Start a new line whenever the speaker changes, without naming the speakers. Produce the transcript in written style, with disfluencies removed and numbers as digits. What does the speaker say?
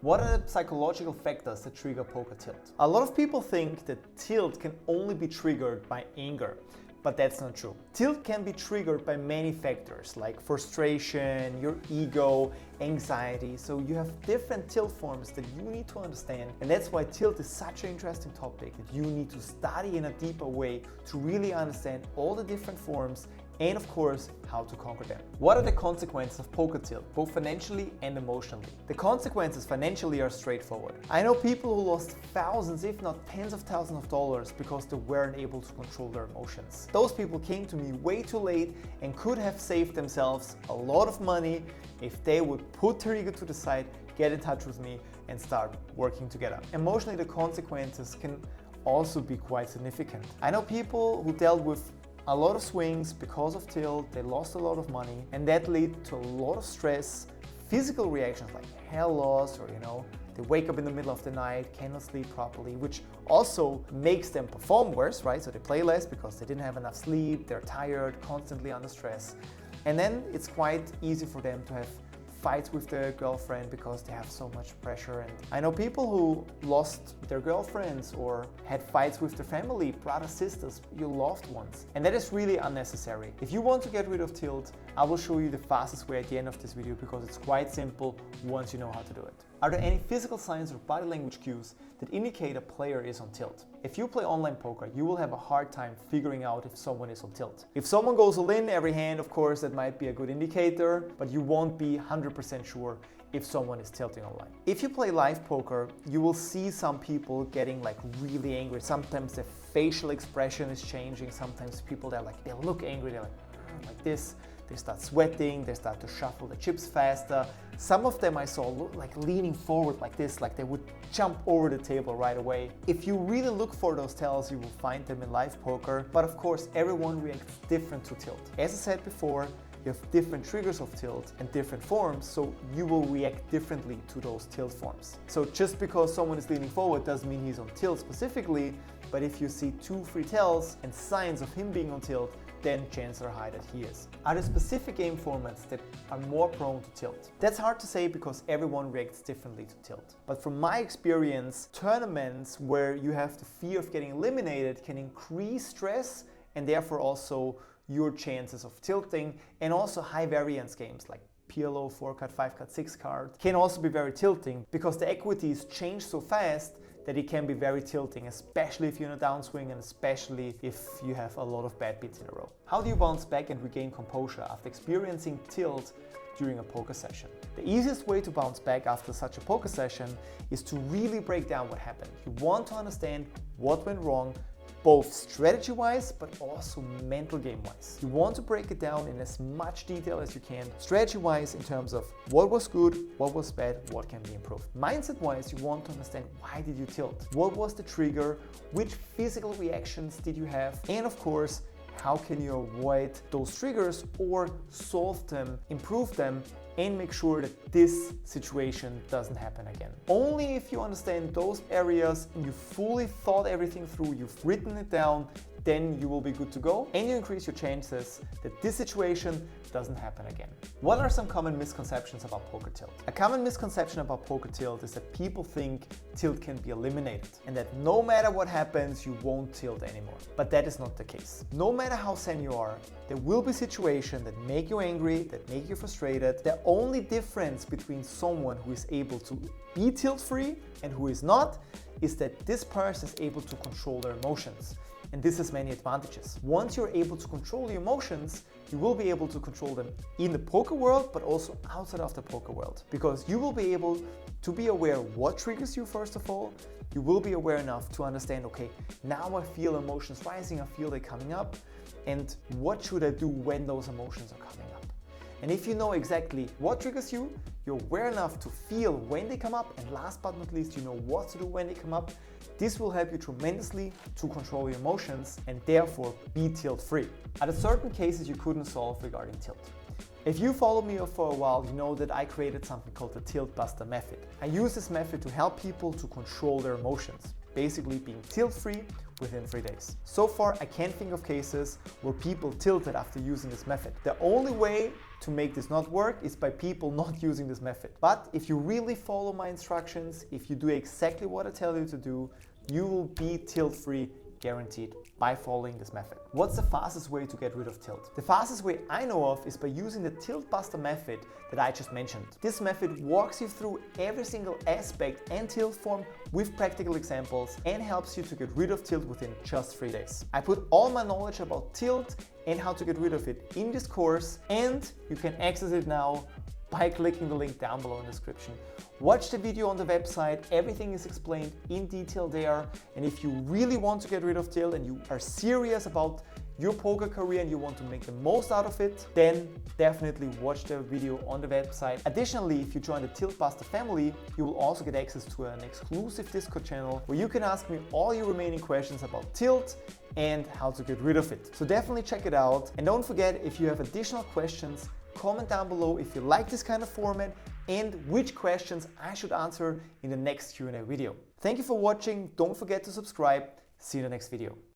What are the psychological factors that trigger poker tilt? A lot of people think that tilt can only be triggered by anger, but that's not true. Tilt can be triggered by many factors like frustration, your ego, anxiety. So you have different tilt forms that you need to understand. And that's why tilt is such an interesting topic that you need to study in a deeper way to really understand all the different forms and of course, how to conquer them. What are the consequences of poker tilt, both financially and emotionally? The consequences financially are straightforward. I know people who lost thousands, if not tens of thousands of dollars because they weren't able to control their emotions. Those people came to me way too late and could have saved themselves a lot of money if they would put their ego to the side, get in touch with me and start working together. Emotionally, the consequences can also be quite significant. I know people who dealt with a lot of swings because of tilt, they lost a lot of money, and that led to a lot of stress, physical reactions like hair loss, or they wake up in the middle of the night, cannot sleep properly, which also makes them perform worse, right? So they play less because they didn't have enough sleep, they're tired, constantly under stress. And then it's quite easy for them to have fights with their girlfriend because they have so much pressure. And I know people who lost their girlfriends or had fights with their family, brothers, sisters, your loved ones. And that is really unnecessary. If you want to get rid of tilt, I will show you the fastest way at the end of this video because it's quite simple once you know how to do it. Are there any physical signs or body language cues that indicate a player is on tilt? If you play online poker, you will have a hard time figuring out if someone is on tilt. If someone goes all in every hand, of course, that might be a good indicator, but you won't be 100% sure if someone is tilting online. If you play live poker, you will see some people getting really angry. Sometimes the facial expression is changing. Sometimes people, they look angry, they're like this. They start sweating, they start to shuffle the chips faster. Some of them I saw leaning forward like this, like they would jump over the table right away. If you really look for those tells, you will find them in live poker. But of course, everyone reacts different to tilt. As I said before, you have different triggers of tilt and different forms, so you will react differently to those tilt forms. So just because someone is leaning forward doesn't mean he's on tilt specifically, but if you see 2 free tells and signs of him being on tilt, then chances are high that he is. Are there specific game formats that are more prone to tilt? That's hard to say because everyone reacts differently to tilt. But from my experience, tournaments where you have the fear of getting eliminated can increase stress and therefore also your chances of tilting, and also high variance games like PLO, 4-card, 5-card, 6-card can also be very tilting because the equities change so fast that it can be very tilting, especially if you're in a downswing and especially if you have a lot of bad beats in a row. How do you bounce back and regain composure after experiencing tilt during a poker session? The easiest way to bounce back after such a poker session is to really break down what happened. You want to understand what went wrong, both strategy-wise, but also mental game-wise. You want to break it down in as much detail as you can, strategy-wise in terms of what was good, what was bad, what can be improved. Mindset-wise, you want to understand why did you tilt? What was the trigger? Which physical reactions did you have? And of course, how can you avoid those triggers or solve them, improve them, and make sure that this situation doesn't happen again. Only if you understand those areas and you fully thought everything through, you've written it down, then you will be good to go and you increase your chances that this situation doesn't happen again. What are some common misconceptions about poker tilt? A common misconception about poker tilt is that people think tilt can be eliminated and that no matter what happens, you won't tilt anymore. But that is not the case. No matter how zen you are, there will be situations that make you angry, that make you frustrated. The only difference between someone who is able to be tilt-free and who is not is that this person is able to control their emotions. And this has many advantages. Once you're able to control the emotions, you will be able to control them in the poker world, but also outside of the poker world. Because you will be able to be aware what triggers you first of all. You will be aware enough to understand, okay, now I feel emotions rising, I feel they coming up, and what should I do when those emotions are coming up? And if you know exactly what triggers you, you're aware enough to feel when they come up, and last but not least, you know what to do when they come up. This will help you tremendously to control your emotions and therefore be tilt-free. Are there certain cases you couldn't solve regarding tilt? If you follow me for a while, you know that I created something called the Tilt Buster method. I use this method to help people to control their emotions, basically being tilt-free within 3 days. So far, I can't think of cases where people tilted after using this method. The only way to make this not work is by people not using this method. But if you really follow my instructions, if you do exactly what I tell you to do, you will be tilt-free, guaranteed, by following this method. What's the fastest way to get rid of tilt? The fastest way I know of is by using the tilt buster method that I just mentioned. This method walks you through every single aspect and tilt form with practical examples and helps you to get rid of tilt within just 3 days. I put all my knowledge about tilt and how to get rid of it in this course, and you can access it now by clicking the link down below in the description. Watch the video on the website, everything is explained in detail there. And if you really want to get rid of tilt and you are serious about your poker career and you want to make the most out of it, then definitely watch the video on the website. Additionally, if you join the Tilt Buster family, you will also get access to an exclusive Discord channel where you can ask me all your remaining questions about tilt and how to get rid of it. So definitely check it out. And don't forget, if you have additional questions, comment down below if you like this kind of format and which questions I should answer in the next Q&A video. Thank you for watching. Don't forget to subscribe. See you in the next video.